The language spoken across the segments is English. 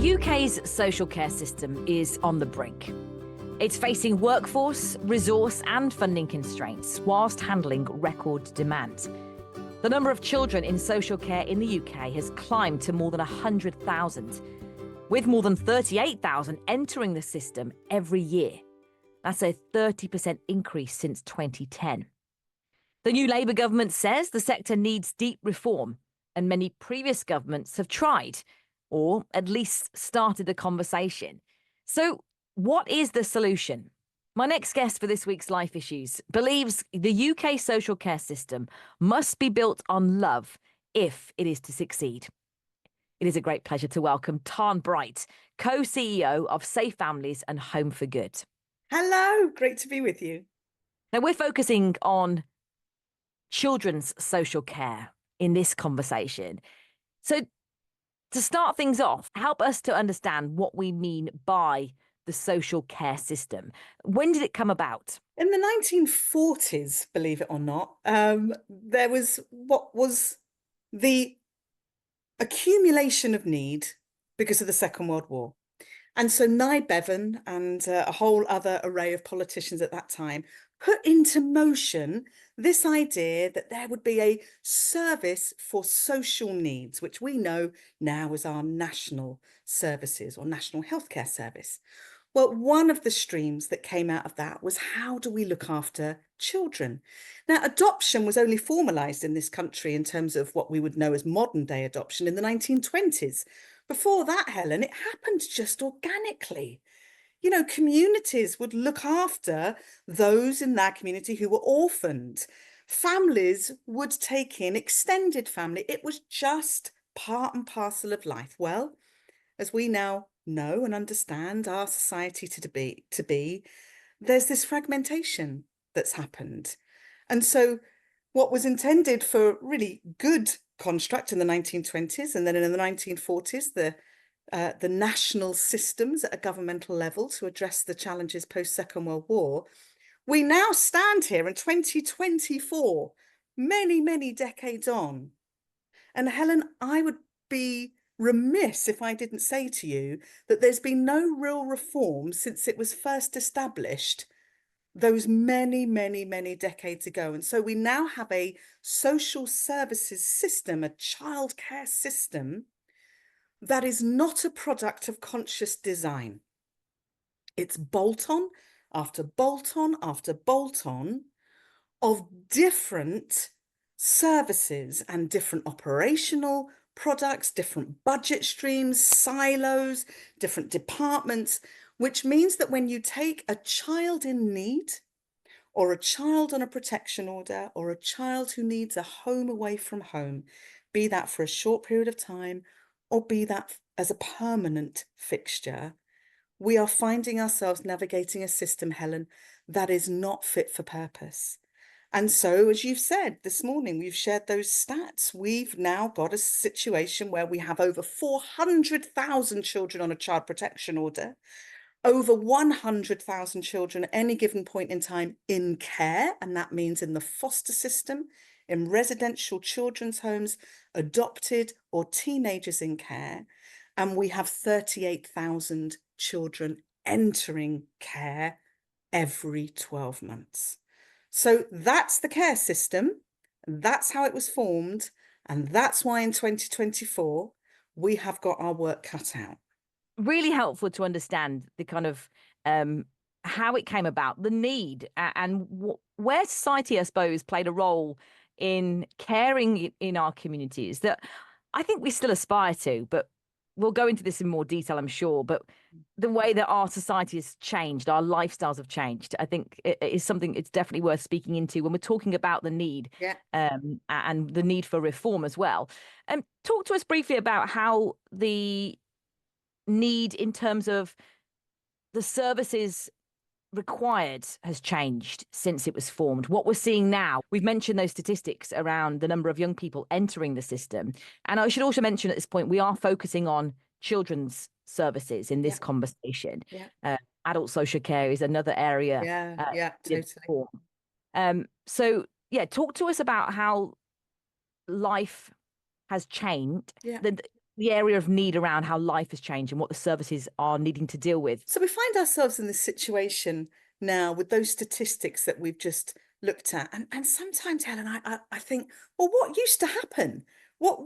The UK's social care system is on the brink. It's facing workforce, resource and funding constraints whilst handling record demand. The number of children in social care in the UK has climbed to more than 100,000, with more than 38,000 entering the system every year. That's a 30% increase since 2010. The new Labour government says the sector needs deep reform, and many previous governments have tried, or at least started the conversation. So what is the solution? My next guest for this week's Life Issues believes the UK social care system must be built on love if it is to succeed. It is a great pleasure to welcome Tarn Bright, co-CEO of Safe Families and Home for Good. Hello, great to be with you. Now, we're focusing on children's social care in this conversation. So to start things off, help us to understand what we mean by the social care system. When did it come about? In the 1940s, believe it or not, there was what was the accumulation of need because of the Second World War. And so Nye Bevan and a whole other array of politicians at that time put into motion this idea that there would be a service for social needs, which we know now as our national services or national healthcare service. Well, one of the streams that came out of that was, how do we look after children? Now, adoption was only formalised in this country in terms of what we would know as modern day adoption in the 1920s. Before that, Helen, it happened just organically. You know, communities would look after those in that community who were orphaned. Families would take in extended family. It was just part and parcel of life. Well, as we now know and understand our society to be, there's this fragmentation that's happened. And so what was intended for really good construct in the 1920s and then in the 1940s, the national systems at a governmental level to address the challenges post-Second World War, we now stand here in 2024, many, many decades on. And Helen, I would be remiss if I didn't say to you that there's been no real reform since it was first established those many, many, many decades ago. And so we now have a social services system, a childcare system that is not a product of conscious design. It's bolt-on after bolt-on after bolt-on of different services and different operational products, different budget streams, silos, different departments, which means that when you take a child in need or a child on a protection order or a child who needs a home away from home, be that for a short period of time or be that as a permanent fixture, we are finding ourselves navigating a system, Helen, that is not fit for purpose. And so, as you've said this morning, we've shared those stats. We've now got a situation where we have over 400,000 children on a child protection order, over 100,000 children at any given point in time in care, and that means in the foster system, in residential children's homes, adopted or teenagers in care, and we have 38,000 children entering care every 12 months. So that's the care system, that's how it was formed, and that's why in 2024 we have got our work cut out. Really helpful to understand the kind of how it came about, the need, and where society, I suppose, played a role in caring in our communities that I think we still aspire to, but we'll go into this in more detail, I'm sure. But the way that our society has changed, our lifestyles have changed, I think it is something it's definitely worth speaking into when we're talking about the need, and the need for reform as well. Talk to us briefly about how the need in terms of the services required has changed since it was formed. What we're seeing now, we've mentioned those statistics around the number of young people entering the system. And I should also mention at this point, we are focusing on children's services in this conversation. Adult social care is another area. Totally. So talk to us about how life has changed. the area of need around how life has changed and what the services are needing to deal with. So we find ourselves in this situation now with those statistics that we've just looked at. And sometimes, Helen, I think, well, what used to happen? What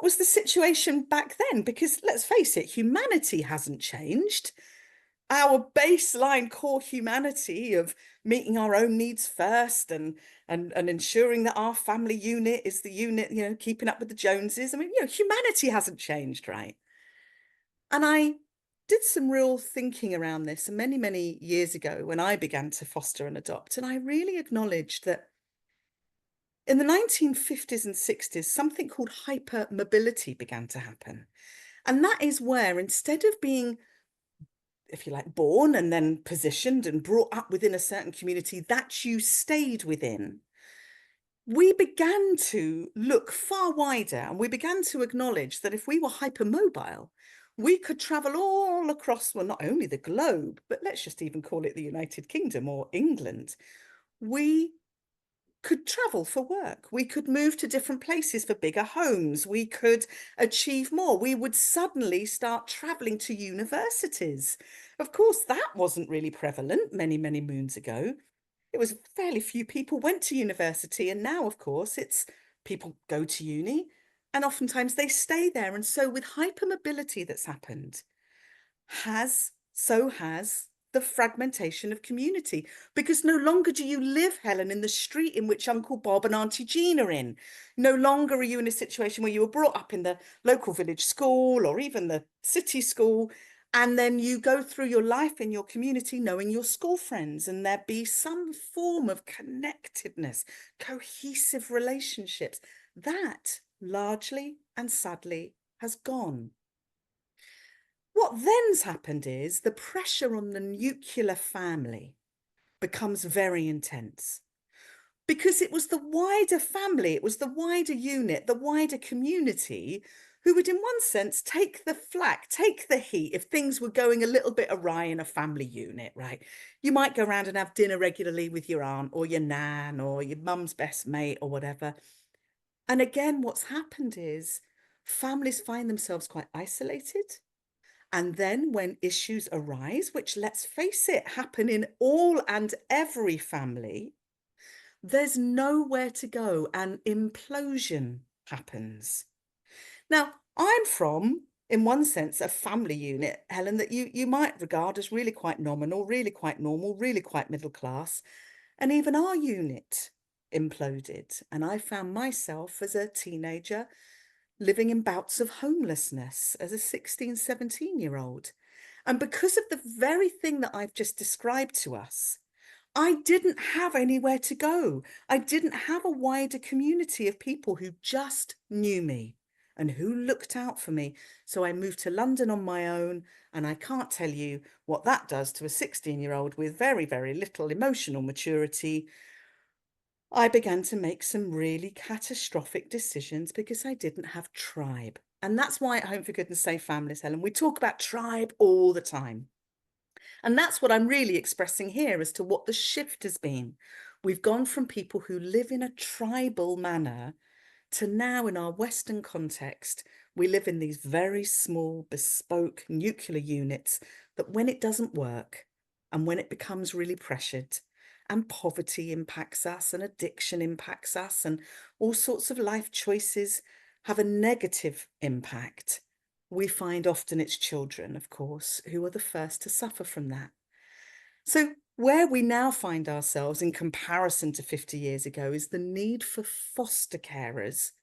was the situation back then? Because let's face it, humanity hasn't changed. Our baseline core humanity of meeting our own needs first and ensuring that our family unit is the unit, keeping up with the Joneses. I mean, humanity hasn't changed, right? And I did some real thinking around this many, many years ago when I began to foster and adopt. And I really acknowledged that in the 1950s and 60s, something called hypermobility began to happen. And that is where instead of being, if you like, born and then positioned and brought up within a certain community that you stayed within, we began to look far wider and we began to acknowledge that if we were hypermobile, we could travel all across, well, not only the globe, but let's just even call it the United Kingdom or England. We could travel for work. We could move to different places for bigger homes. We could achieve more. We would suddenly start traveling to universities. Of course, that wasn't really prevalent many, many moons ago. It was fairly few people went to university. And now, of course, it's people go to uni and oftentimes they stay there. And so with hypermobility that's happened, so has the fragmentation of community, because no longer do you live, Helen, in the street in which Uncle Bob and Auntie Jean are in. No longer are you in a situation where you were brought up in the local village school or even the city school, and then you go through your life in your community knowing your school friends, and there be some form of connectedness, cohesive relationships. That largely and sadly has gone. What then's happened is the pressure on the nuclear family becomes very intense because it was the wider family, it was the wider unit, the wider community who would, in one sense, take the flak, take the heat if things were going a little bit awry in a family unit, right? You might go around and have dinner regularly with your aunt or your nan or your mum's best mate or whatever. And again, what's happened is families find themselves quite isolated. And then when issues arise, which let's face it, happen in all and every family, there's nowhere to go and implosion happens. Now, I'm from, in one sense, a family unit, Helen, that you might regard as really quite nominal, really quite normal, really quite middle class. And even our unit imploded. And I found myself as a teenager living in bouts of homelessness as a 16, 17-year-old. And because of the very thing that I've just described to us, I didn't have anywhere to go. I didn't have a wider community of people who just knew me and who looked out for me. So I moved to London on my own, and I can't tell you what that does to a 16-year-old with very, very little emotional maturity. I began to make some really catastrophic decisions because I didn't have tribe. And that's why at Home for Goodness Sake Families, Helen, we talk about tribe all the time. And that's what I'm really expressing here as to what the shift has been. We've gone from people who live in a tribal manner to now, in our Western context, we live in these very small, bespoke nuclear units that when it doesn't work and when it becomes really pressured, and poverty impacts us and addiction impacts us and all sorts of life choices have a negative impact, we find often it's children, of course, who are the first to suffer from that. So where we now find ourselves in comparison to 50 years ago is the need for foster carers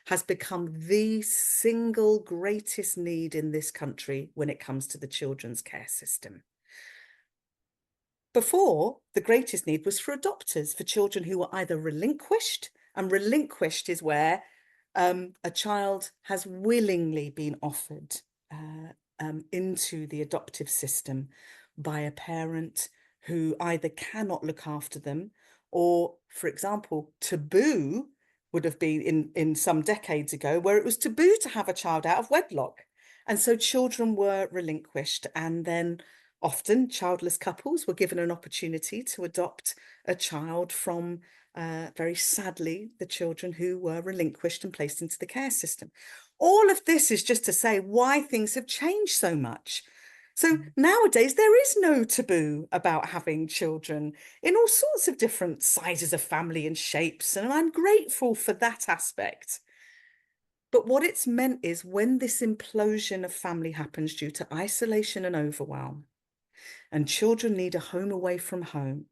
has become the single greatest need in this country when it comes to the children's care system. Before, the greatest need was for adopters, for children who were either relinquished, and relinquished is where a child has willingly been offered into the adoptive system by a parent who either cannot look after them or, for example, taboo would have been in some decades ago where it was taboo to have a child out of wedlock. And so children were relinquished and then Often childless couples were given an opportunity to adopt a child from, very sadly, the children who were relinquished and placed into the care system. All of this is just to say why things have changed so much. So nowadays, there is no taboo about having children in all sorts of different sizes of family and shapes. And I'm grateful for that aspect. But what it's meant is when this implosion of family happens due to isolation and overwhelm, and children need a home away from home,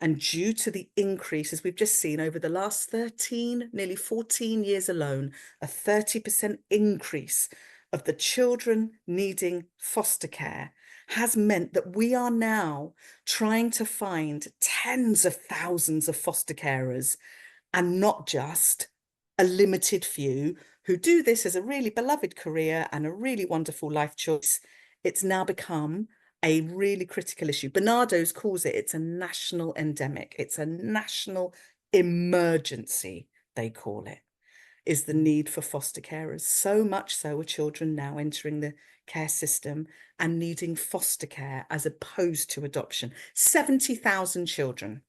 and due to the increase, as we've just seen over the last 13, nearly 14 years alone, a 30% increase of the children needing foster care has meant that we are now trying to find tens of thousands of foster carers and not just a limited few who do this as a really beloved career and a really wonderful life choice. It's now become a really critical issue. Barnardo's calls it, it's a national endemic. It's a national emergency, they call it, is the need for foster carers. So much so are children now entering the care system and needing foster care as opposed to adoption. 70,000 children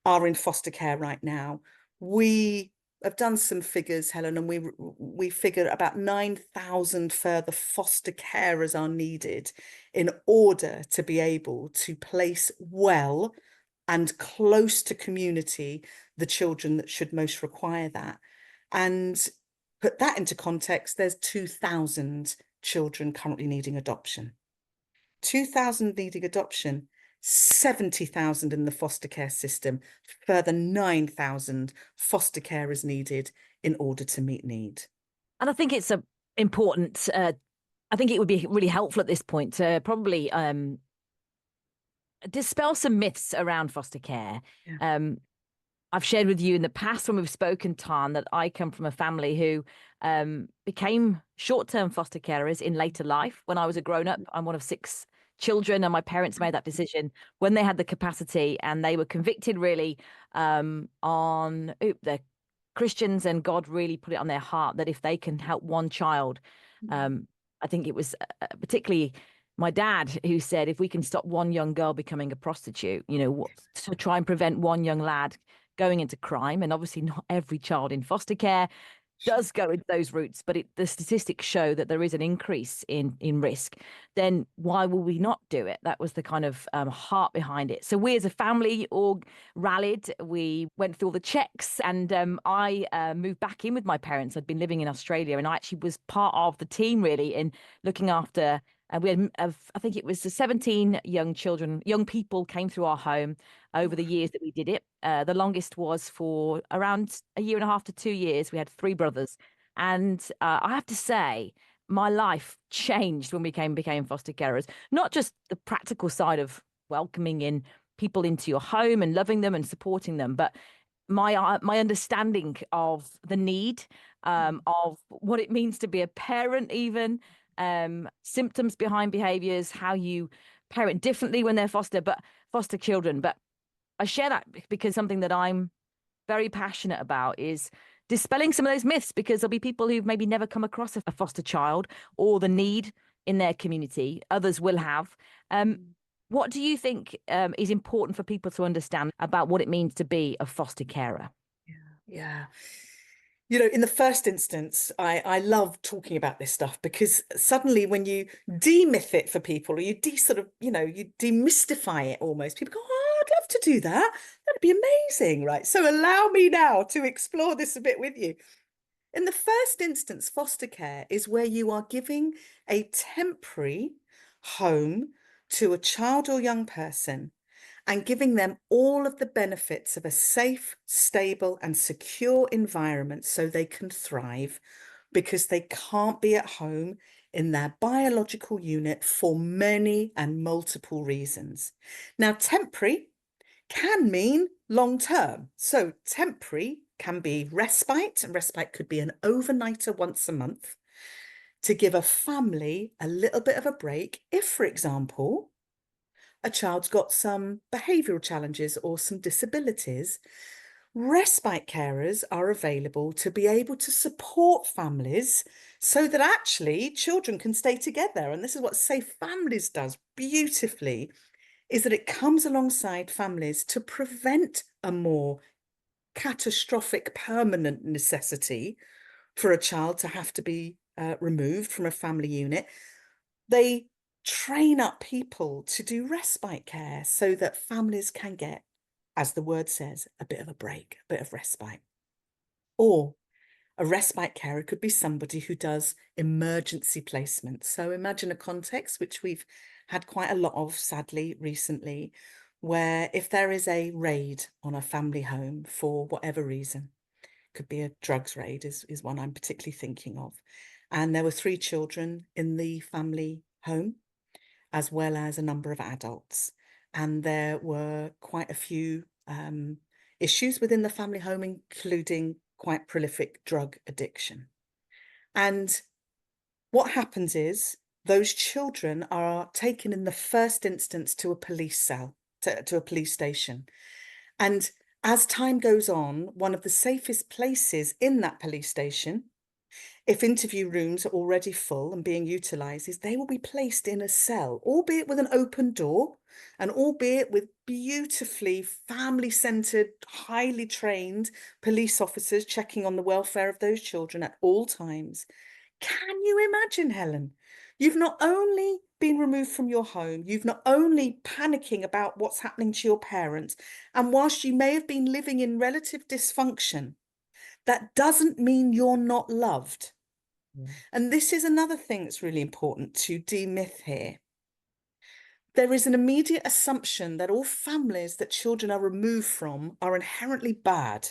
are in foster care right now. We have done some figures, Helen, and we figure about 9,000 further foster carers are needed in order to be able to place well and close to community the children that should most require that. And put that into context, there's 2,000 children currently needing adoption. 2,000 needing adoption, 70,000 in the foster care system, further 9,000 foster carers needed in order to meet need. And I think it's a important. I think it would be really helpful at this point to probably dispel some myths around foster care. Yeah. I've shared with you in the past when we've spoken, Tarn, that I come from a family who became short-term foster carers in later life. When I was a grown-up, I'm one of 6 children, and my parents made that decision when they had the capacity, and they were convicted really on they're Christians, and God really put it on their heart that if they can help one child, I think it was particularly my dad who said, if we can stop one young girl becoming a prostitute, to try and prevent one young lad going into crime. And obviously not every child in foster care does go into those routes, but the statistics show that there is an increase in risk. Then why will we not do it? That was the kind of heart behind it. So we as a family all rallied. We went through all the checks, and I moved back in with my parents. I'd been living in Australia, and I actually was part of the team really in looking after. We had, I think it was 17 young people came through our home over the years that we did it. The longest was for around a year and a half to 2 years. We had 3 brothers. And I have to say, my life changed when we became foster carers. Not just the practical side of welcoming in people into your home and loving them and supporting them, but my understanding of the need, of what it means to be a parent even, symptoms behind behaviors, how you parent differently when they're foster children. But I share that because something that I'm very passionate about is dispelling some of those myths, because there'll be people who've maybe never come across a foster child or the need in their community. Others will have. What do you think is important for people to understand about what it means to be a foster carer? Yeah. In the first instance, I love talking about this stuff because suddenly when you demyth it for people, or you you demystify it almost, people go, oh, I'd love to do that. That'd be amazing, right? So allow me now to explore this a bit with you. In the first instance, foster care is where you are giving a temporary home to a child or young person and giving them all of the benefits of a safe, stable, and secure environment so they can thrive, because they can't be at home in their biological unit for many and multiple reasons. Now, temporary can mean long term. So temporary can be respite, and respite could be an overnighter once a month to give a family a little bit of a break if, for example, a child's got some behavioural challenges or some disabilities. Respite carers are available to be able to support families so that actually children can stay together. And this is what Safe Families does beautifully, is that it comes alongside families to prevent a more catastrophic permanent necessity for a child to have to be removed from a family unit. They train up people to do respite care so that families can get, as the word says, a bit of a break, a bit of respite. Or a respite carer could be somebody who does emergency placement. So imagine a context which we've had quite a lot of, sadly, recently, where if there is a raid on a family home for whatever reason, could be a drugs raid is one I'm particularly thinking of. And there were 3 children in the family home, as well as a number of adults. And there were quite a few issues within the family home, including quite prolific drug addiction. And what happens is those children are taken in the first instance to a police cell, to a police station. And as time goes on, one of the safest places in that police station, if interview rooms are already full and being utilised, is they will be placed in a cell, albeit with an open door and albeit with beautifully family-centred, highly trained police officers checking on the welfare of those children at all times. Can you imagine, Helen? You've not only been removed from your home, you've not only panicking about what's happening to your parents, and whilst you may have been living in relative dysfunction, that doesn't mean you're not loved. Yeah. And this is another thing that's really important to demyth here. There is an immediate assumption that all families that children are removed from are inherently bad.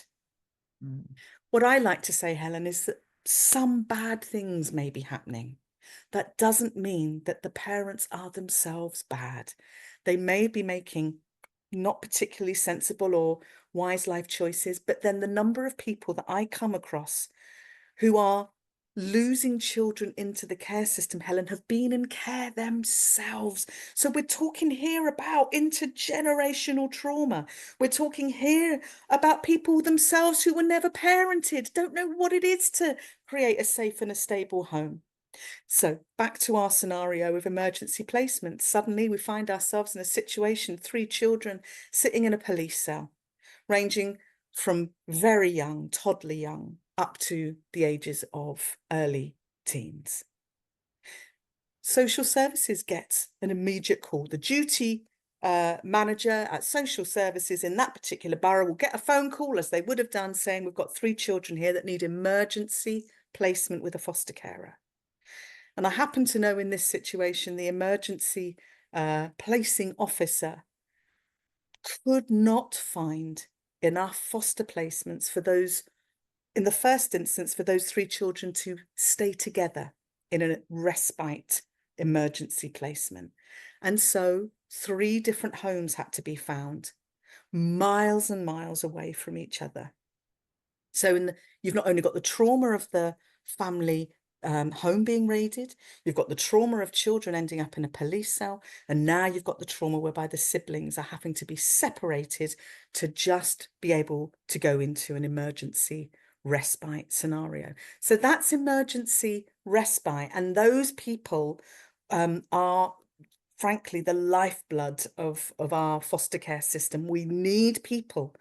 Mm. What I like to say, Helen, is that some bad things may be happening. That doesn't mean that the parents are themselves bad. They may be making not particularly sensible or wise life choices, but then the number of people that I come across who are losing children into the care system, Helen, have been in care themselves. So we're talking here about intergenerational trauma. We're talking here about people themselves who were never parented, don't know what it is to create a safe and a stable home. So back to our scenario of emergency placement. Suddenly we find ourselves in a situation, 3 children sitting in a police cell, ranging from very young, toddler young, up to the ages of early teens. Social services gets an immediate call. The duty manager at social services in that particular borough will get a phone call, as they would have done, saying we've got 3 children here that need emergency placement with a foster carer. And I happen to know in this situation, the emergency placing officer could not find enough foster placements for those, in the first instance, for those 3 children to stay together in a respite emergency placement. And so 3 different homes had to be found, miles and miles away from each other. So you've not only got the trauma of the family home being raided, you've got the trauma of children ending up in a police cell, and now you've got the trauma whereby the siblings are having to be separated to just be able to go into an emergency respite scenario. So that's emergency respite, and those people are frankly the lifeblood of our foster care system. We need people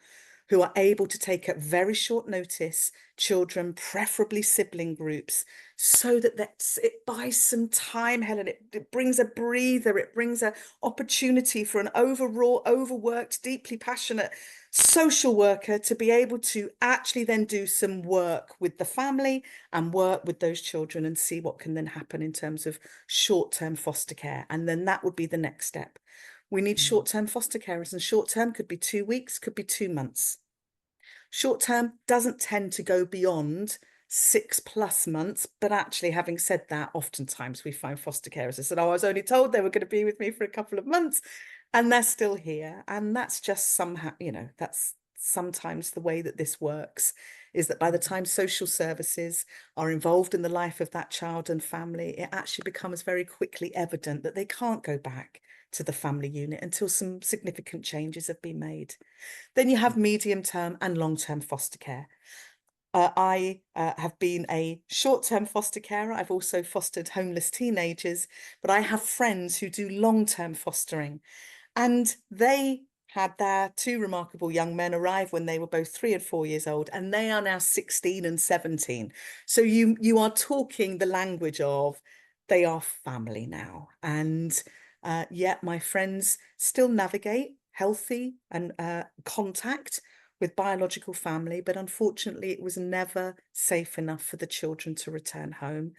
who are able to take at very short notice children, preferably sibling groups, so that it buys some time, Helen. It brings a breather. It brings an opportunity for an overwrought, overworked, deeply passionate social worker to be able to actually then do some work with the family and work with those children and see what can then happen in terms of short-term foster care. And then that would be the next step. We need short-term foster carers, and short-term could be 2 weeks, could be 2 months. Short-term doesn't tend to go beyond 6+ months, but actually, having said that, oftentimes we find foster carers that said, oh, I was only told they were going to be with me for a couple of months, and they're still here. And that's just somehow, that's sometimes the way that this works, is that by the time social services are involved in the life of that child and family, it actually becomes very quickly evident that they can't go back. to the family unit until some significant changes have been made. Then you have medium-term and long-term foster care. I have been a short-term foster carer. I've also fostered homeless teenagers, but I have friends who do long-term fostering. And they had their two remarkable young men arrive when they were both 3 and 4 years old, and they are now 16 and 17. So you are talking the language of they are family now. And yet my friends still navigate healthy and contact with biological family, but unfortunately it was never safe enough for the children to return home.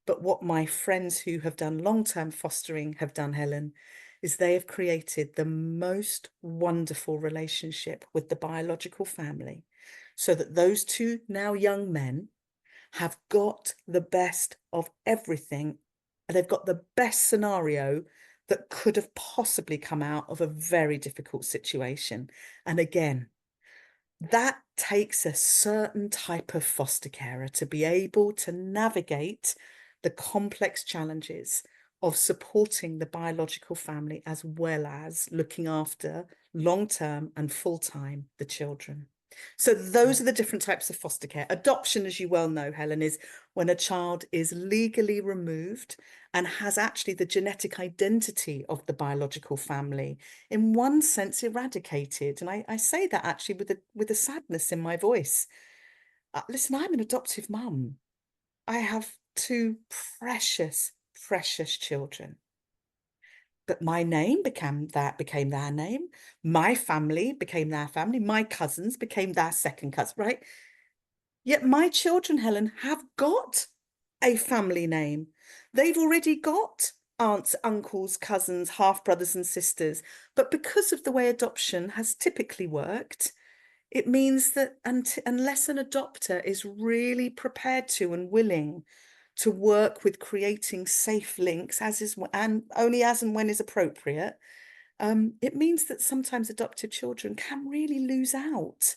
But what my friends who have done long-term fostering have done, Helen, is they have created the most wonderful relationship with the biological family, so that those two now young men have got the best of everything. They've got the best scenario that could have possibly come out of a very difficult situation. And again, that takes a certain type of foster carer to be able to navigate the complex challenges of supporting the biological family as well as looking after long-term and full-time the children. So those are the different types of foster care. Adoption, as you well know, Helen, is when a child is legally removed and has actually the genetic identity of the biological family, in one sense, eradicated. And I say that actually with a sadness in my voice. Listen, I'm an adoptive mum. I have two precious, precious children. But my name became their name. My family became their family. My cousins became their second cousin, right? Yet my children, Helen, have got a family name. They've already got aunts, uncles, cousins, half brothers and sisters. But because of the way adoption has typically worked, it means that unless an adopter is really prepared to and willing to work with creating safe links, as is and only as and when is appropriate, it means that sometimes adopted children can really lose out.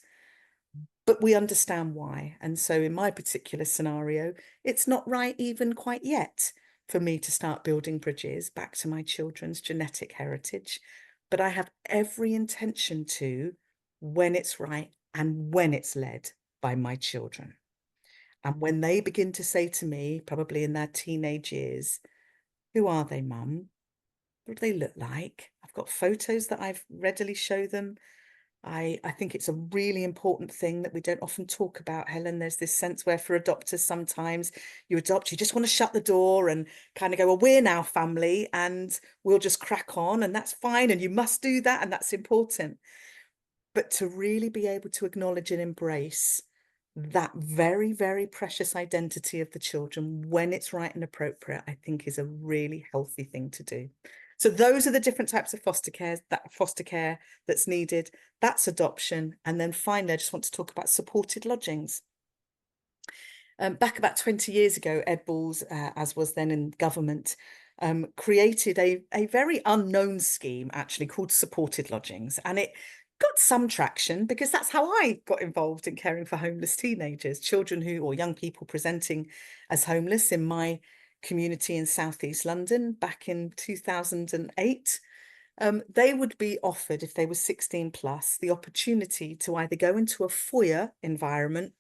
But we understand why. And so in my particular scenario, it's not right even quite yet for me to start building bridges back to my children's genetic heritage. But I have every intention to, when it's right and when it's led by my children. And when they begin to say to me, probably in their teenage years, who are they, mum? What do they look like? I've got photos that I've readily show them. I think it's a really important thing that we don't often talk about, Helen. There's this sense where for adopters, sometimes you adopt, you just want to shut the door and kind of go, well, we're now family and we'll just crack on and that's fine. And you must do that. And that's important. But to really be able to acknowledge and embrace that very, very precious identity of the children when it's right and appropriate, I think is a really healthy thing to do. So those are the different types of foster care that's needed. That's adoption. And then finally, I just want to talk about supported lodgings. Back about 20 years ago, Ed Balls, as was then in government, created a very unknown scheme actually called supported lodgings. And it got some traction because that's how I got involved in caring for homeless teenagers, children who, or young people presenting as homeless in my community in Southeast London back in 2008. They would be offered, if they were 16 plus, the opportunity to either go into a foyer environment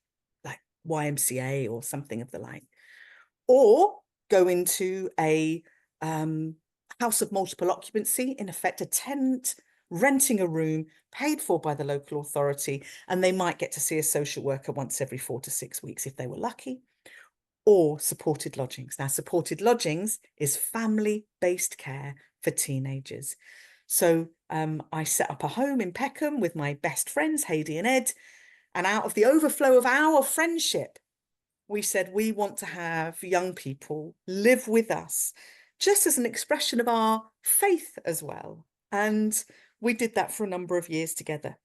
like YMCA or something of the like, or go into a house of multiple occupancy, in effect a tenant renting a room paid for by the local authority, and they might get to see a social worker once every 4 to 6 weeks if they were lucky, or supported lodgings. Now, supported lodgings is family-based care for teenagers. So I set up a home in Peckham with my best friends, Heidi and Ed, and out of the overflow of our friendship, we said we want to have young people live with us, just as an expression of our faith as well. And we did that for a number of years together.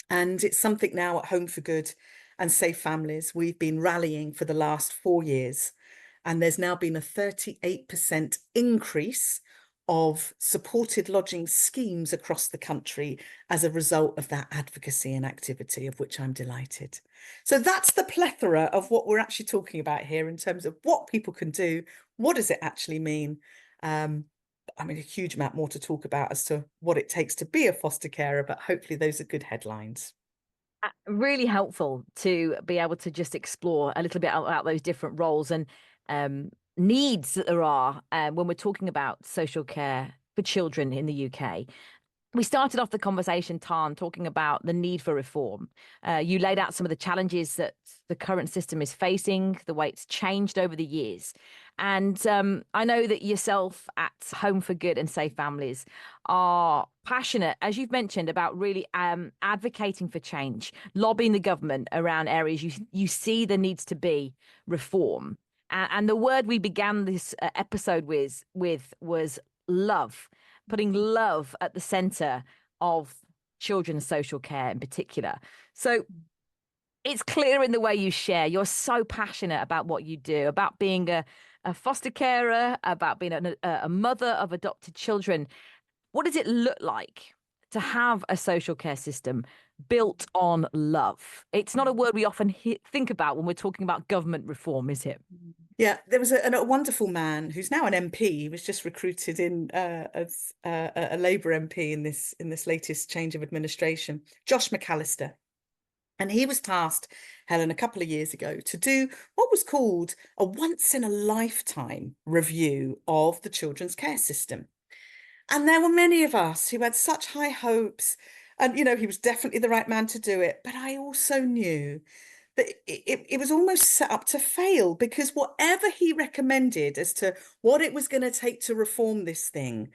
And it's something now at Home for Good and Safe Families we've been rallying for the last 4 years. And there's now been a 38% increase of supported lodging schemes across the country as a result of that advocacy and activity, of which I'm delighted. So that's the plethora of what we're actually talking about here in terms of what people can do. What does it actually mean? I mean, a huge amount more to talk about as to what it takes to be a foster carer, but hopefully those are good headlines. Really helpful to be able to just explore a little bit about those different roles and needs that there are when we're talking about social care for children in the UK. We started off the conversation, Tarn, talking about the need for reform. You laid out some of the challenges that the current system is facing, the way it's changed over the years. And I know that yourself at Home for Good and Safe Families are passionate, as you've mentioned, about really advocating for change, lobbying the government around areas you see there needs to be reform. And the word we began this episode with was love, putting love at the center of children's social care in particular. So it's clear in the way you share. You're so passionate about what you do, about being a foster carer, about being a mother of adopted children. What does it look like to have a social care system built on love? It's not a word we often think about when we're talking about government reform, is it? Yeah, there was a wonderful man who's now an MP. He was just recruited in as a Labour MP in this latest change of administration, Josh McAllister. And he was tasked, Helen, a couple of years ago to do what was called a once in a lifetime review of the children's care system. And there were many of us who had such high hopes. And, you know, he was definitely the right man to do it. But I also knew that it was almost set up to fail, because whatever he recommended as to what it was going to take to reform this thing,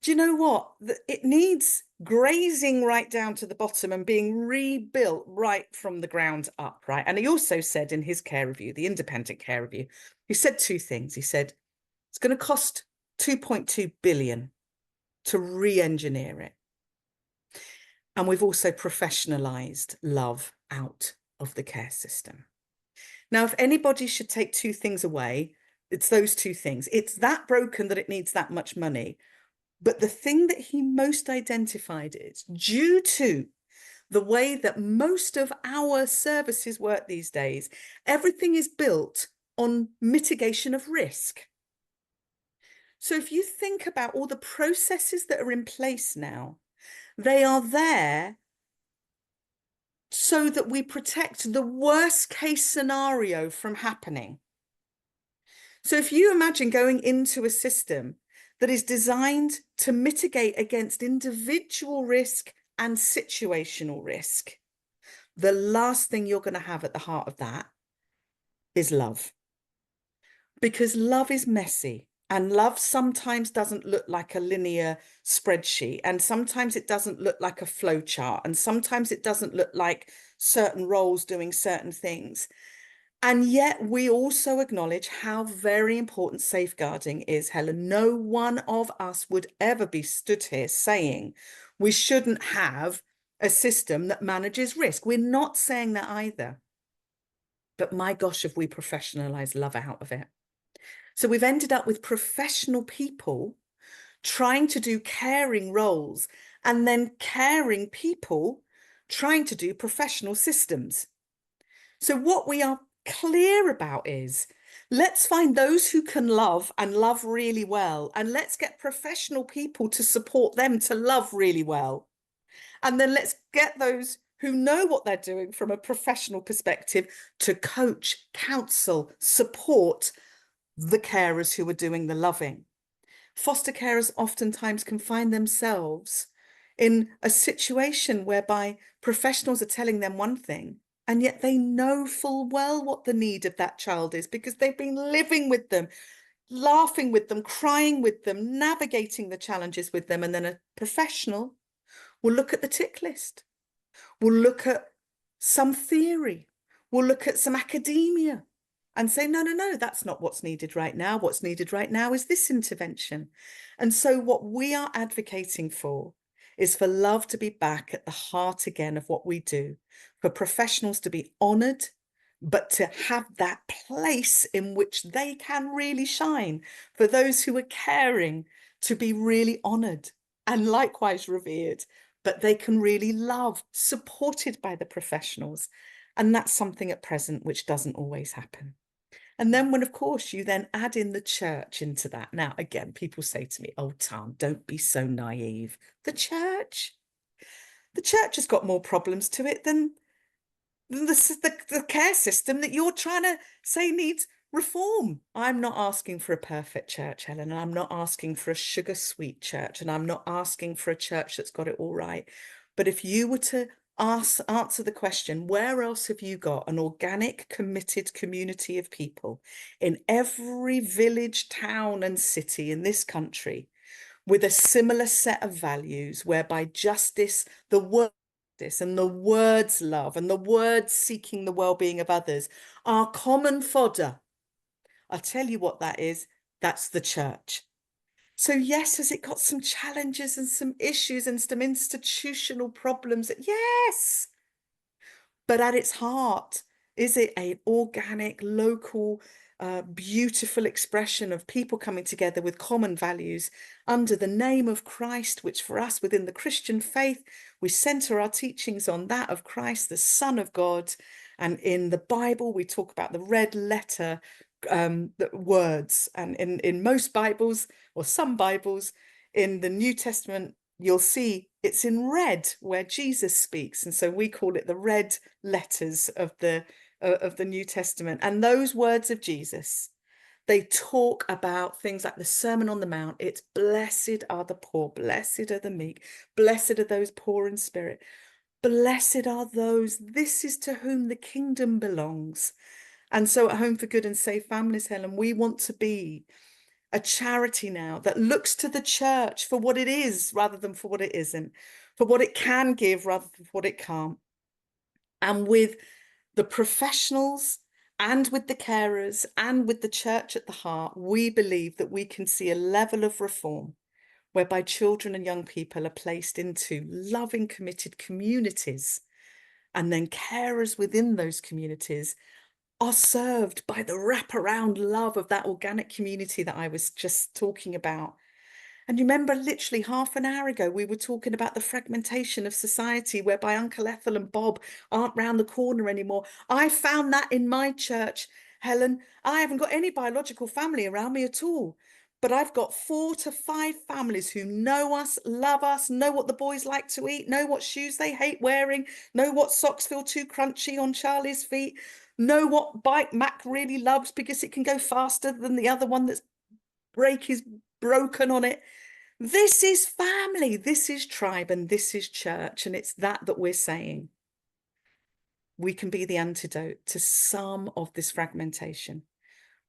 do you know what? It needs grazing right down to the bottom and being rebuilt right from the ground up, right? And he also said in his care review, the independent care review, he said two things. He said, it's going to cost 2.2 billion to re-engineer it. And we've also professionalized love out of the care system. Now, if anybody should take two things away, it's those two things. It's that broken that it needs that much money. But the thing that he most identified is, due to the way that most of our services work these days, everything is built on mitigation of risk. So if you think about all the processes that are in place now, they are there so that we protect the worst case scenario from happening. So if you imagine going into a system that is designed to mitigate against individual risk and situational risk, the last thing you're going to have at the heart of that is love. Because love is messy, and love sometimes doesn't look like a linear spreadsheet, and sometimes it doesn't look like a flow chart, and sometimes it doesn't look like certain roles doing certain things. And yet we also acknowledge how very important safeguarding is, Helen. No one of us would ever be stood here saying we shouldn't have a system that manages risk. We're not saying that either. But my gosh, have we professionalized love out of it? So we've ended up with professional people trying to do caring roles, and then caring people trying to do professional systems. So what we are clear about is, let's find those who can love and love really well, and let's get professional people to support them to love really well. And then let's get those who know what they're doing from a professional perspective to coach, counsel, support the carers who are doing the loving. Foster carers oftentimes can find themselves in a situation whereby professionals are telling them one thing, and yet they know full well what the need of that child is, because they've been living with them, laughing with them, crying with them, navigating the challenges with them. And then a professional will look at the tick list, will look at some theory, will look at some academia and say, no, no, no, that's not what's needed right now. What's needed right now is this intervention. And so what we are advocating for is for love to be back at the heart again of what we do, for professionals to be honoured, but to have that place in which they can really shine, for those who are caring to be really honoured and likewise revered, but they can really love, supported by the professionals. And that's something at present which doesn't always happen. And then when, of course, you then add in the church into that. Now, again, people say to me, oh, Tarn, don't be so naive. The church has got more problems to it than the care system that you're trying to say needs reform. I'm not asking for a perfect church, Helen, and I'm not asking for a sugar sweet church, and I'm not asking for a church that's got it all right. But if you were to answer the question, where else have you got an organic, committed community of people in every village, town, and city in this country with a similar set of values whereby justice, the word and the words love and the words seeking the well-being of others are common fodder? I'll tell you what that is. That's the church. So yes, has it got some challenges and some issues and some institutional problems? Yes. But at its heart, is it an organic, local, beautiful expression of people coming together with common values under the name of Christ, which for us within the Christian faith, we center our teachings on that of Christ, the Son of God. And in the Bible, we talk about the red letter the words. And in most Bibles, or some Bibles, in the New Testament, you'll see it's in red where Jesus speaks. And so we call it the red letters of the New Testament. And those words of Jesus, they talk about things like the Sermon on the Mount. It's blessed are the poor, blessed are the meek, blessed are those poor in spirit, blessed are those, this is to whom the kingdom belongs. And so at Home for Good and Safe Families, Helen, we want to be a charity now that looks to the church for what it is rather than for what it isn't, for what it can give rather than what it can't. And with the professionals and with the carers and with the church at the heart, we believe that we can see a level of reform whereby children and young people are placed into loving, committed communities, and then carers within those communities are served by the wraparound love of that organic community that I was just talking about. And you remember literally half an hour ago, we were talking about the fragmentation of society whereby Uncle Ethel and Bob aren't round the corner anymore. I found that in my church, Helen. I haven't got any biological family around me at all. But I've got 4 to 5 families who know us, love us, know what the boys like to eat, know what shoes they hate wearing, know what socks feel too crunchy on Charlie's feet, know what bike Mac really loves because it can go faster than the other one that's brake is broken on it. This is family, this is tribe, and this is church. And it's that we're saying we can be the antidote to some of this fragmentation.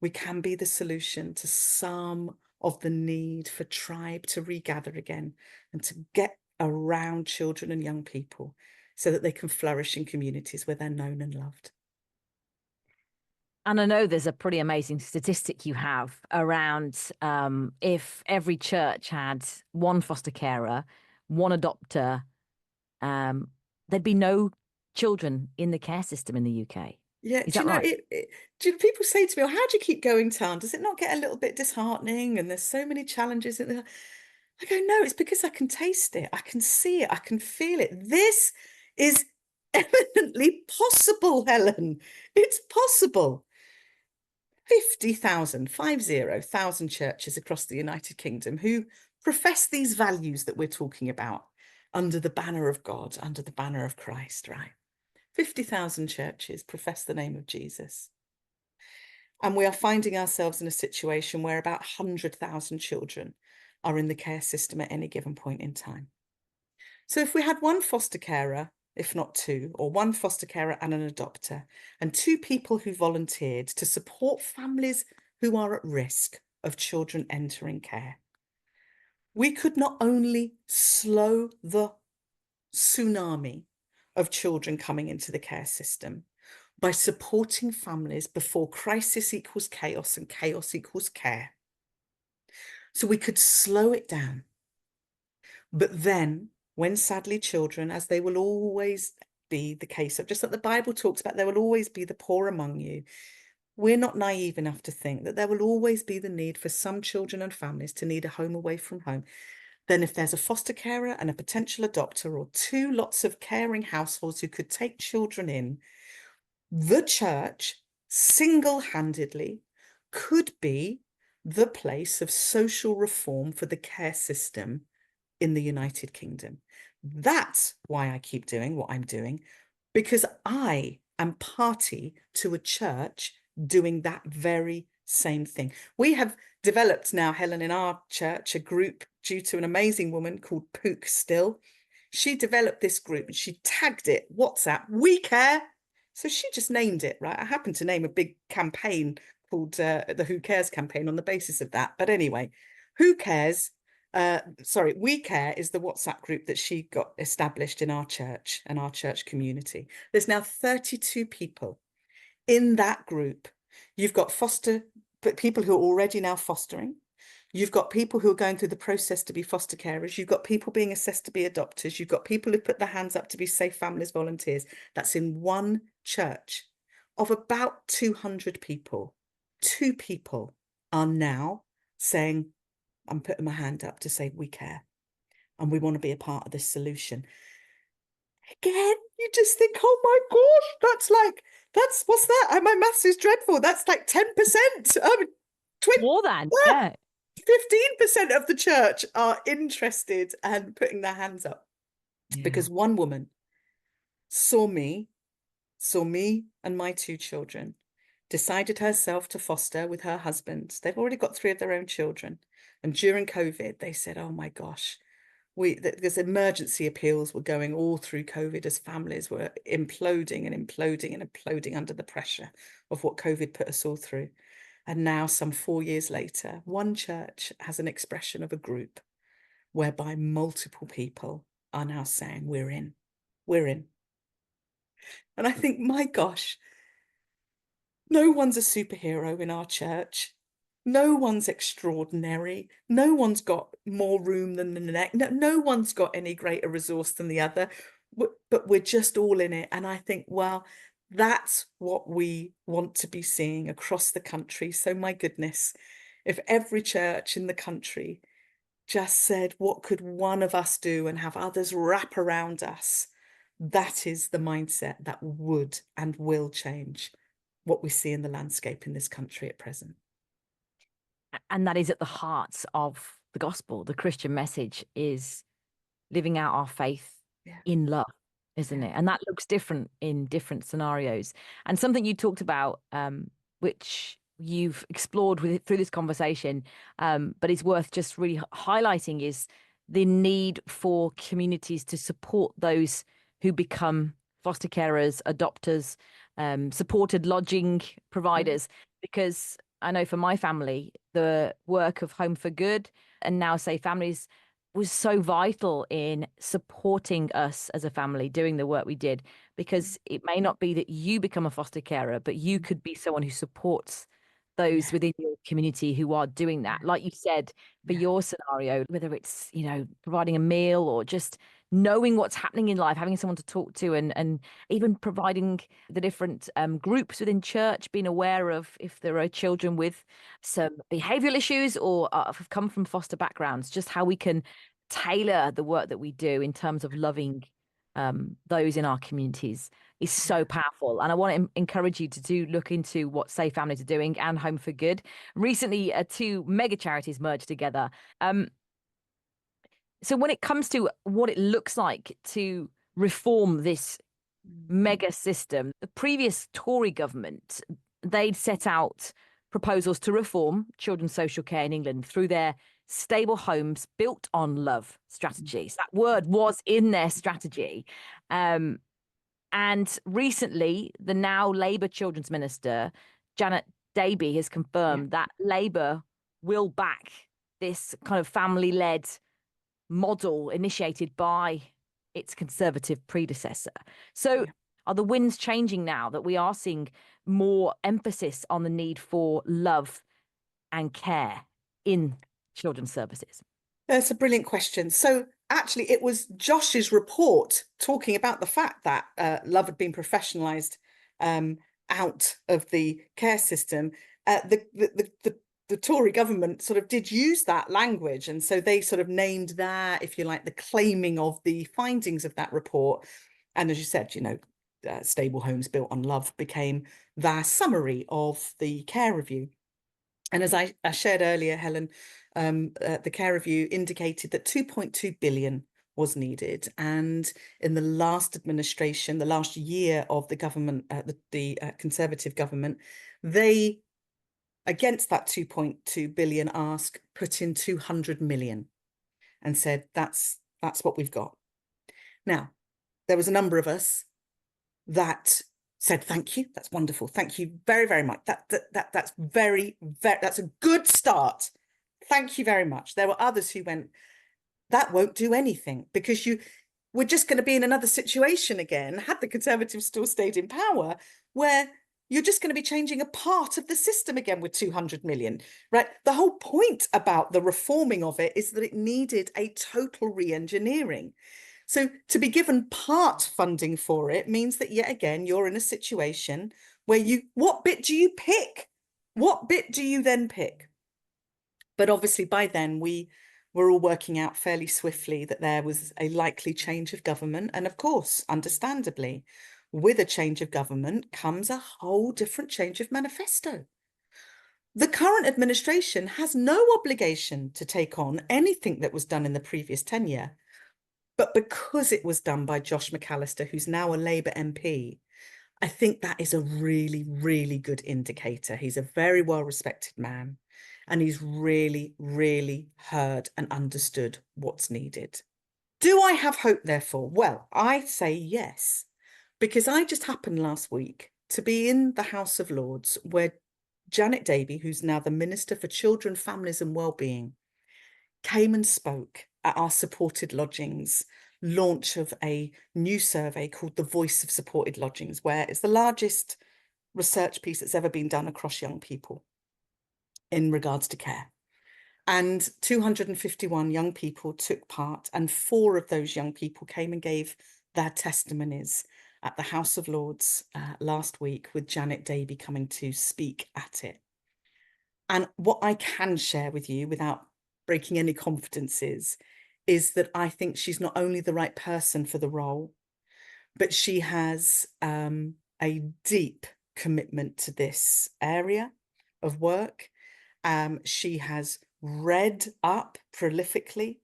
We can be the solution to some of the need for tribe to regather again and to get around children and young people so that they can flourish in communities where they're known and loved. And I know there's a pretty amazing statistic you have around if every church had one foster carer, one adopter, there'd be no children in the care system in the UK. Yeah, Is do that you know, right? do people say to me, oh, how do you keep going, Tarn? Does it not get a little bit disheartening? And there's so many challenges. I go, no, it's because I can taste it. I can see it. I can feel it. This is eminently possible, Helen. It's possible. 50,000 churches across the United Kingdom who profess these values that we're talking about under the banner of God, under the banner of Christ, right? 50,000 churches profess the name of Jesus. And we are finding ourselves in a situation where about 100,000 children are in the care system at any given point in time. So if we had one foster carer, if not 2, or one foster carer and an adopter, and 2 people who volunteered to support families who are at risk of children entering care, we could not only slow the tsunami of children coming into the care system by supporting families before crisis equals chaos and chaos equals care. So we could slow it down. But then, when sadly children, as they will always be the case of, just like the Bible talks about, there will always be the poor among you. We're not naive enough to think that there will always be the need for some children and families to need a home away from home. Then if there's a foster carer and a potential adopter or 2 lots of caring households who could take children in, the church single-handedly could be the place of social reform for the care system in the United Kingdom. That's why I keep doing what I'm doing, because I am party to a church doing that very same thing. We have developed now, Helen, in our church, a group due to an amazing woman called Pook Still. She developed this group and she tagged it WhatsApp, We Care. So she just named it, right? I happened to name a big campaign called the Who Cares campaign on the basis of that. But anyway, Who Cares? We Care is the WhatsApp group that she got established in our church and our church community. There's now 32 people in that group. You've got people who are already now fostering. You've got people who are going through the process to be foster carers. You've got people being assessed to be adopters. You've got people who put their hands up to be safe families volunteers. That's in one church of about 200 people. 2 people are now saying, I'm putting my hand up to say we care and we want to be a part of this solution. Again, you just think, oh my gosh, what's that? Oh, my maths is dreadful. That's like 10%. 20, More than, yeah. 15% of the church are interested and putting their hands up because one woman saw me and my 2 children, decided herself to foster with her husband. They've already got 3 of their own children. And during COVID, they said, oh my gosh, there's emergency appeals were going all through COVID as families were imploding and imploding and imploding under the pressure of what COVID put us all through. And now, some 4 years later, one church has an expression of a group whereby multiple people are now saying, we're in. And I think, my gosh, no one's a superhero in our church. No one's extraordinary. No one's got more room than the next. No one's got any greater resource than the other, but we're just all in it. And I think, well, that's what we want to be seeing across the country. So my goodness, if every church in the country just said, what could one of us do, and have others wrap around us, that is the mindset that would and will change what we see in the landscape in this country at present. And that is at the heart of the gospel. The Christian message is living out our faith in love, isn't it? And that looks different in different scenarios. And something you talked about, which you've explored through this conversation, but is worth just really highlighting, is the need for communities to support those who become foster carers, adopters, supported lodging providers, because I know for my family, the work of Home for Good and Now Safe Families was so vital in supporting us as a family doing the work we did, because it may not be that you become a foster carer, but you could be someone who supports those within your community who are doing that. Like you said, for your scenario, whether it's, providing a meal or just knowing what's happening in life, having someone to talk to, and even providing the different groups within church, being aware of if there are children with some behavioral issues or have come from foster backgrounds, just how we can tailor the work that we do in terms of loving those in our communities is so powerful. And I want to encourage you to look into what Safe Families are doing and Home for Good. Recently, 2 mega charities merged together. So when it comes to what it looks like to reform this mega system, the previous Tory government, they'd set out proposals to reform children's social care in England through their stable homes built on love strategies. That word was in their strategy. And recently, the now Labour Children's Minister, Janet Davey, has confirmed that Labour will back this kind of family-led model initiated by its Conservative predecessor. So are the winds changing now that we are seeing more emphasis on the need for love and care in children's services? That's a brilliant question. So actually, it was Josh's report talking about the fact that love had been professionalised out of the care system. The Tory government sort of did use that language. And so they sort of named that, if you like, the claiming of the findings of that report. And as you said, Stable Homes Built on Love became their summary of the care review. And as I shared earlier, Helen, the care review indicated that 2.2 billion was needed. And in the last administration, the last year of the government, the Conservative government, they, against that 2.2 billion ask, put in 200 million and said, that's what we've got. Now, there was a number of us that said, thank you, that's wonderful, thank you very, very much. That's very, that's a good start. Thank you very much. There were others who went, that won't do anything, because we're just going to be in another situation again, had the Conservatives still stayed in power, where you're just going to be changing a part of the system again with 200 million, right? The whole point about the reforming of it is that it needed a total re-engineering. So to be given part funding for it means that yet again, you're in a situation where what bit do you pick? What bit do you then pick? But obviously by then we were all working out fairly swiftly that there was a likely change of government. And of course, understandably, with a change of government comes a whole different change of manifesto. The current administration has no obligation to take on anything that was done in the previous tenure. But because it was done by Josh McAllister, who's now a Labour MP, I think that is a really, really good indicator. He's a very well-respected man, and he's really, really heard and understood what's needed. Do I have hope, therefore? Well, I say yes, because I just happened last week to be in the House of Lords, where Janet Davey, who's now the Minister for Children, Families and Wellbeing, came and spoke at our supported lodgings launch of a new survey called The Voice of Supported Lodgings, where it's the largest research piece that's ever been done across young people in regards to care. And 251 young people took part, and 4 of those young people came and gave their testimonies at the House of Lords last week, with Janet Davey coming to speak at it. And what I can share with you without breaking any confidences is that I think she's not only the right person for the role, but she has a deep commitment to this area of work. She has read up prolifically,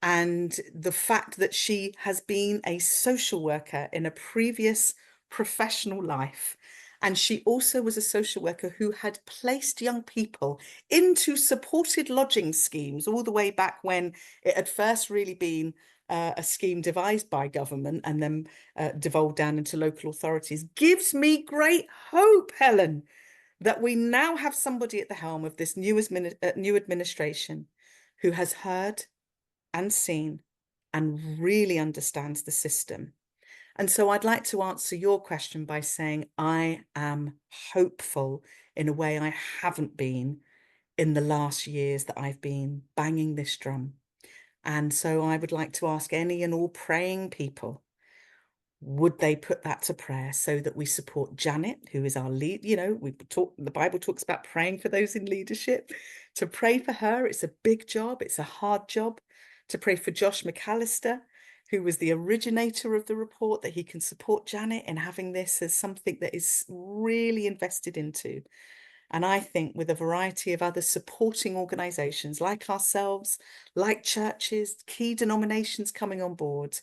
and the fact that she has been a social worker in a previous professional life, and she also was a social worker who had placed young people into supported lodging schemes all the way back when it had first really been a scheme devised by government and then devolved down into local authorities, gives me great hope, Helen, that we now have somebody at the helm of this new administration who has heard and seen and really understands the system. And so I'd like to answer your question by saying I am hopeful in a way I haven't been in the last years that I've been banging this drum. And so I would like to ask any and all praying people, would they put that to prayer so that we support Janet, who is our lead? You know, the Bible talks about praying for those in leadership. To pray for her, it's a big job, it's a hard job. To pray for Josh McAllister, who was the originator of the report, that he can support Janet in having this as something that is really invested into. And I think with a variety of other supporting organisations like ourselves, like churches, key denominations coming on board,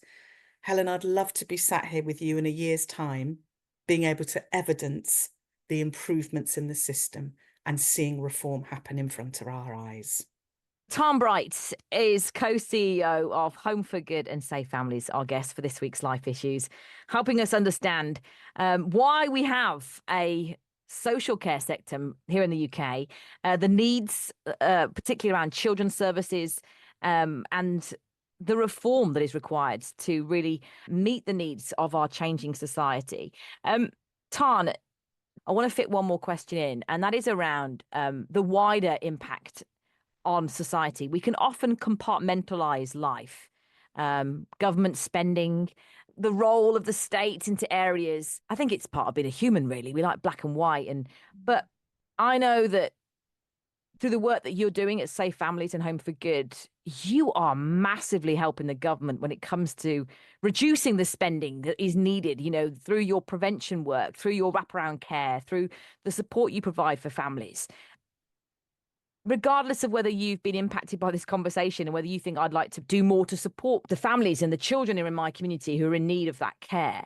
Helen, I'd love to be sat here with you in a year's time, being able to evidence the improvements in the system and seeing reform happen in front of our eyes. Tarn Bright is co-CEO of Home for Good and Safe Families, our guest for this week's Life Issues, helping us understand why we have a social care sector here in the UK, the needs, particularly around children's services, and the reform that is required to really meet the needs of our changing society. Tarn, I want to fit one more question in, and that is around the wider impact on society. We can often compartmentalize life, government spending, the role of the state into areas. I think it's part of being a human, really. We like black and white. But I know that through the work that you're doing at Safe Families and Home for Good, you are massively helping the government when it comes to reducing the spending that is needed, through your prevention work, through your wraparound care, through the support you provide for families. Regardless of whether you've been impacted by this conversation and whether you think I'd like to do more to support the families and the children who are in my community who are in need of that care,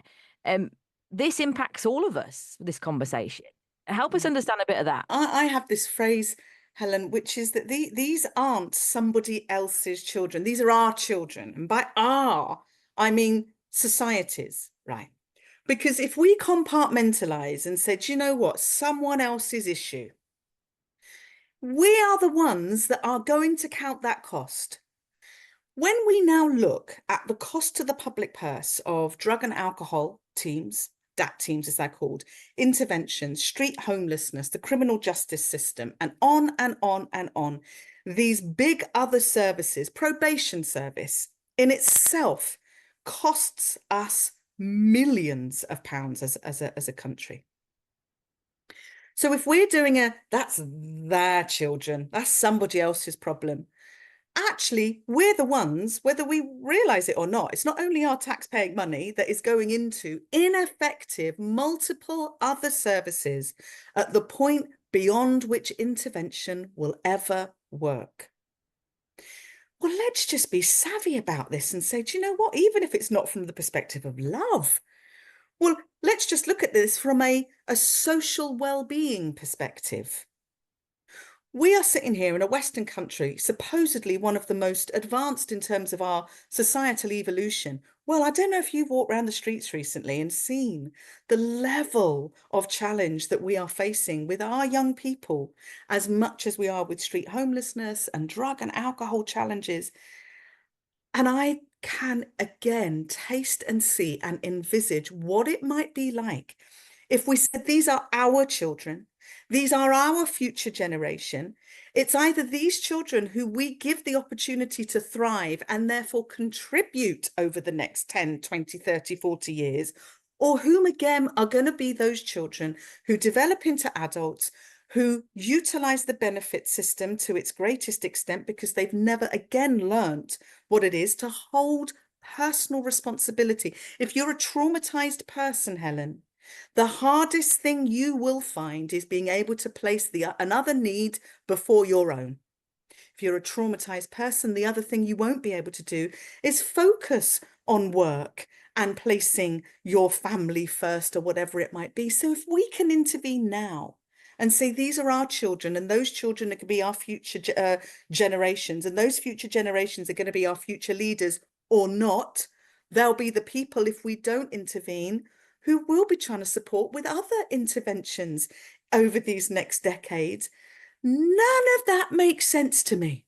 this impacts all of us, this conversation. Help us understand a bit of that. I have this phrase, Helen, which is that these aren't somebody else's children. These are our children. And by our, I mean societies, right? Because if we compartmentalize and say, do you know what, someone else's issue, we are the ones that are going to count that cost. When we now look at the cost to the public purse of drug and alcohol teams, DAT teams as they're called, interventions, street homelessness, the criminal justice system, and on and on and on, these big other services, probation service in itself costs us millions of pounds as a country. So if we're doing that's their children, that's somebody else's problem. Actually, we're the ones, whether we realize it or not, it's not only our taxpaying money that is going into ineffective, multiple other services at the point beyond which intervention will ever work. Well, let's just be savvy about this and say, do you know what? Even if it's not from the perspective of love, well, let's just look at this from a social well-being perspective. We are sitting here in a Western country, supposedly one of the most advanced in terms of our societal evolution. Well, I don't know if you've walked around the streets recently and seen the level of challenge that we are facing with our young people, as much as we are with street homelessness and drug and alcohol challenges. And I can again taste and see and envisage what it might be like if we said, these are our children, these are our future generation. It's either these children who we give the opportunity to thrive and therefore contribute over the next 10, 20, 30, 40 years, or whom again are going to be those children who develop into adults, who utilize the benefit system to its greatest extent because they've never again learnt what it is to hold personal responsibility. If you're a traumatized person, Helen, the hardest thing you will find is being able to place another need before your own. If you're a traumatized person, the other thing you won't be able to do is focus on work and placing your family first or whatever it might be. So if we can intervene now and say, these are our children, and those children are going to be our future generations, and those future generations are going to be our future leaders or not, they'll be the people, if we don't intervene, who will be trying to support with other interventions over these next decades. None of that makes sense to me.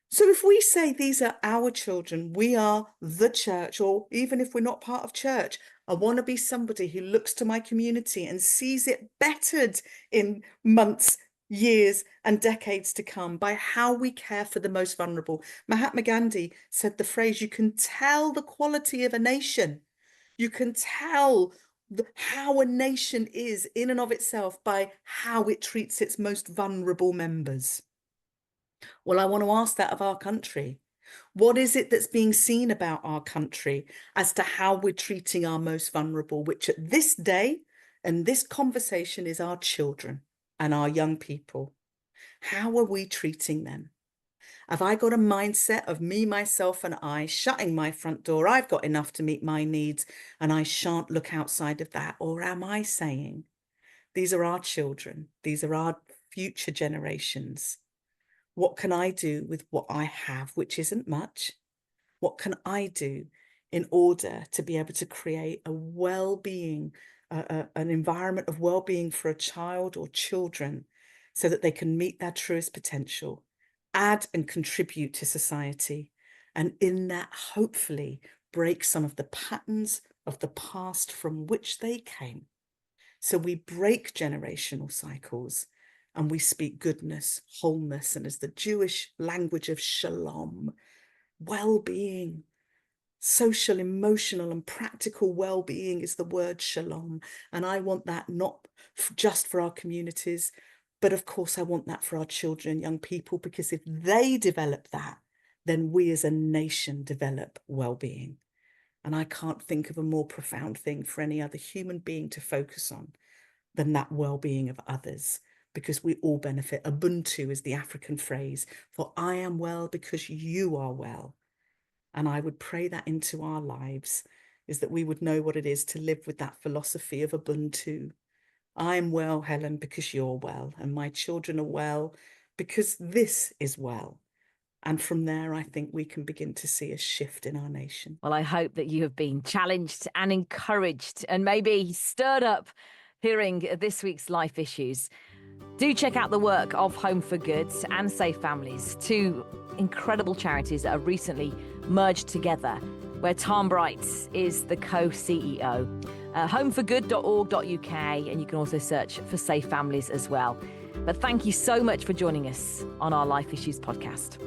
So if we say these are our children, we are the church, or even if we're not part of church, I want to be somebody who looks to my community and sees it bettered in months, years and decades to come by how we care for the most vulnerable. Mahatma Gandhi said the phrase, you can tell the quality of a nation. You can tell how a nation is in and of itself by how it treats its most vulnerable members. Well, I want to ask that of our country. What is it that's being seen about our country as to how we're treating our most vulnerable, which at this day and this conversation is our children and our young people? How are we treating them? Have I got a mindset of me, myself, and I shutting my front door? I've got enough to meet my needs and I shan't look outside of that. Or am I saying, these are our children, these are our future generations. What can I do with what I have, which isn't much? What can I do in order to be able to create a well-being, an environment of well-being for a child or children so that they can meet their truest potential, add and contribute to society, and in that hopefully break some of the patterns of the past from which they came. So we break generational cycles and we speak goodness, wholeness, and as the Jewish language of shalom, well-being, social, emotional, and practical well-being is the word shalom. And I want that not just for our communities, but of course I want that for our children and young people, because if they develop that, then we as a nation develop well-being. And I can't think of a more profound thing for any other human being to focus on than that well-being of others, because we all benefit. Ubuntu is the African phrase for I am well because you are well. And I would pray that into our lives, is that we would know what it is to live with that philosophy of Ubuntu. I'm well, Helen, because you're well, and my children are well because this is well. And from there, I think we can begin to see a shift in our nation. Well, I hope that you have been challenged and encouraged and maybe stirred up hearing this week's Life Issues. Do check out the work of Home for Good and Safe Families, two incredible charities that have recently merged together, where Tarn Bright is the co-CEO. Homeforgood.org.uk, and you can also search for Safe Families as well. But thank you so much for joining us on our Life Issues podcast.